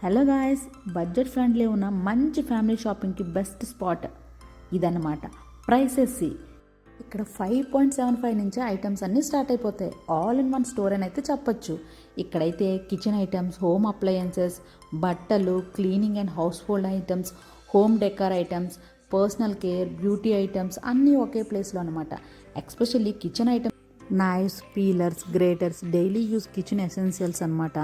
Hello guys, budget friendly ఉన్న మంచి family షాపింగ్కి బెస్ట్ స్పాట్ ఇదన్నమాట. ప్రైసెస్ ఇక్కడ 5.75 నుంచి ఐటమ్స్ అన్నీ స్టార్ట్ అయిపోతాయి. ఆల్ ఇన్ వన్ స్టోర్ అని అయితే చెప్పొచ్చు. ఇక్కడైతే కిచెన్ ఐటమ్స్, హోమ్ అప్లయన్సెస్, బట్టలు, cleaning and household items, home decor items, personal care, beauty items అన్నీ ఒకే ప్లేస్లో అనమాట. Especially kitchen items, knifes, peelers, graters, daily use kitchen essentials అనమాట.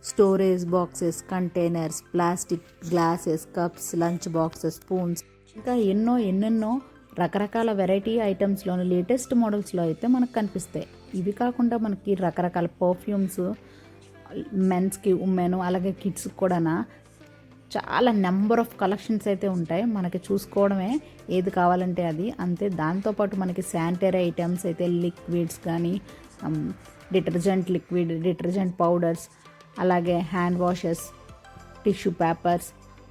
Storage boxes, containers, plastic, glasses, cups, lunch boxes, spoons, ఇంకా ఎన్నెన్నో రకరకాల variety ఐటమ్స్లోని latest మోడల్స్లో అయితే మనకు కనిపిస్తాయి. ఇవి కాకుండా మనకి రకరకాల పర్ఫ్యూమ్స్, మెన్స్కి, ఉమెన్, అలాగే కిడ్స్కి కూడా చాలా నెంబర్ ఆఫ్ కలెక్షన్స్ అయితే ఉంటాయి. మనకి చూసుకోవడమే ఏది కావాలంటే అది అంతే. దాంతోపాటు మనకి శానిటరీ ఐటమ్స్ అయితే లిక్విడ్స్ కానీ, డిటర్జెంట్ లిక్విడ్, డిటర్జెంట్ పౌడర్స్, అలాగే hand washes, tissue papers,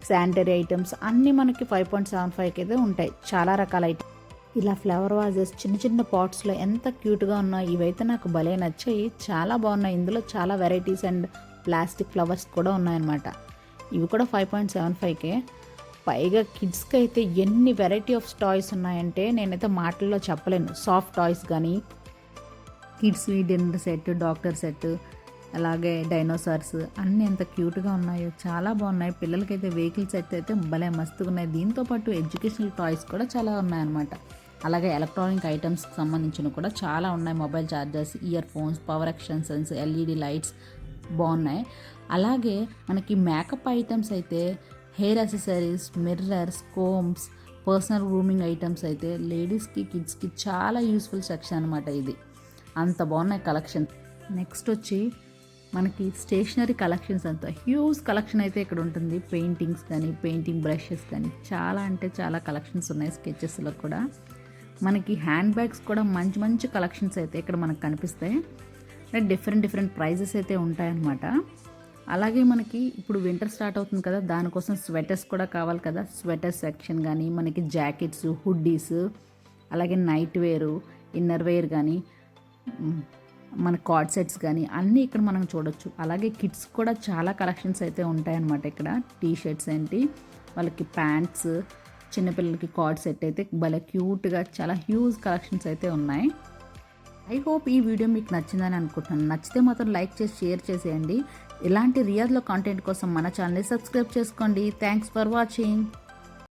sanitary items అన్నీ మనకి 5.75కి అయితే ఉంటాయి. చాలా రకాల ఐటమ్స్. ఇలా ఫ్లవర్ వాజెస్, చిన్న చిన్న పాట్స్లో ఎంత క్యూట్గా ఉన్నాయి. ఇవైతే నాకు భలే నచ్చాయి, చాలా బాగున్నాయి. ఇందులో చాలా వెరైటీస్ అండ్ ప్లాస్టిక్ ఫ్లవర్స్ కూడా ఉన్నాయన్నమాట. ఇవి కూడా 5.75కే. పైగా కిడ్స్కి అయితే ఎన్ని వెరైటీ ఆఫ్ టాయ్స్ ఉన్నాయంటే నేనైతే మాటల్లో చెప్పలేను. సాఫ్ట్ టాయ్స్ కానీ, kids dinner set, doctor set, అలాగే డైనోసార్స్ అన్నీ ఎంత క్యూట్గా ఉన్నాయో, చాలా బాగున్నాయి. పిల్లలకైతే వెహికల్ సెట్ అయితే భలే మస్తుగా ఉన్నాయి. దీంతోపాటు ఎడ్యుకేషనల్ టాయ్స్ కూడా చాలా ఉన్నాయన్నమాట. అలాగే ఎలక్ట్రానిక్ ఐటమ్స్కి సంబంధించినవి కూడా చాలా ఉన్నాయి. Mobile chargers, ear phones, power extensions, LED lights బాగున్నాయి. అలాగే మనకి మేకప్ ఐటమ్స్ అయితే hair accessories, mirrors, combs, personal grooming items అయితే లేడీస్కి, కిడ్స్కి చాలా యూస్ఫుల్ సెక్షన్ అనమాట. ఇది అంత బాగున్నాయి కలెక్షన్. నెక్స్ట్ వచ్చి మనకి స్టేషనరీ కలెక్షన్స్, అంతా హ్యూజ్ కలెక్షన్ అయితే ఇక్కడ ఉంటుంది. పెయింటింగ్స్ కానీ, పెయింటింగ్ బ్రషెస్ కానీ చాలా అంటే చాలా కలెక్షన్స్ ఉన్నాయి. స్కెచెస్లో కూడా మనకి హ్యాండ్ బ్యాగ్స్ కూడా మంచి మంచి కలెక్షన్స్ అయితే ఇక్కడ మనకు కనిపిస్తాయి. డిఫరెంట్ ప్రైజెస్ అయితే ఉంటాయన్నమాట. అలాగే మనకి ఇప్పుడు వింటర్ స్టార్ట్ అవుతుంది కదా, దానికోసం స్వెటర్స్ కూడా కావాలి కదా. స్వెటర్ సెక్షన్ కానీ, మనకి జాకెట్స్, హుడ్డీస్, అలాగే నైట్ వేరు, ఇన్నర్ వేర్ కానీ, మన కార్డ్ సెట్స్ కానీ అన్నీ ఇక్కడ మనం చూడొచ్చు. అలాగే కిడ్స్ కూడా చాలా కలెక్షన్స్ అయితే ఉంటాయన్నమాట. ఇక్కడ టీ షర్ట్స్ ఏంటి, వాళ్ళకి ప్యాంట్స్, చిన్నపిల్లలకి కార్డ్ సెట్ అయితే భలే క్యూట్గా చాలా హ్యూజ్ కలెక్షన్స్ అయితే ఉన్నాయి. ఐ హోప్ ఈ వీడియో మీకు నచ్చిందని అనుకుంటున్నాను. నచ్చితే మాత్రం లైక్ చేసి షేర్ చేసేయండి. ఇలాంటి రియాద్లో కాంటెంట్ కోసం మన ఛానల్ని సబ్స్క్రైబ్ చేసుకోండి. Thanks for watching.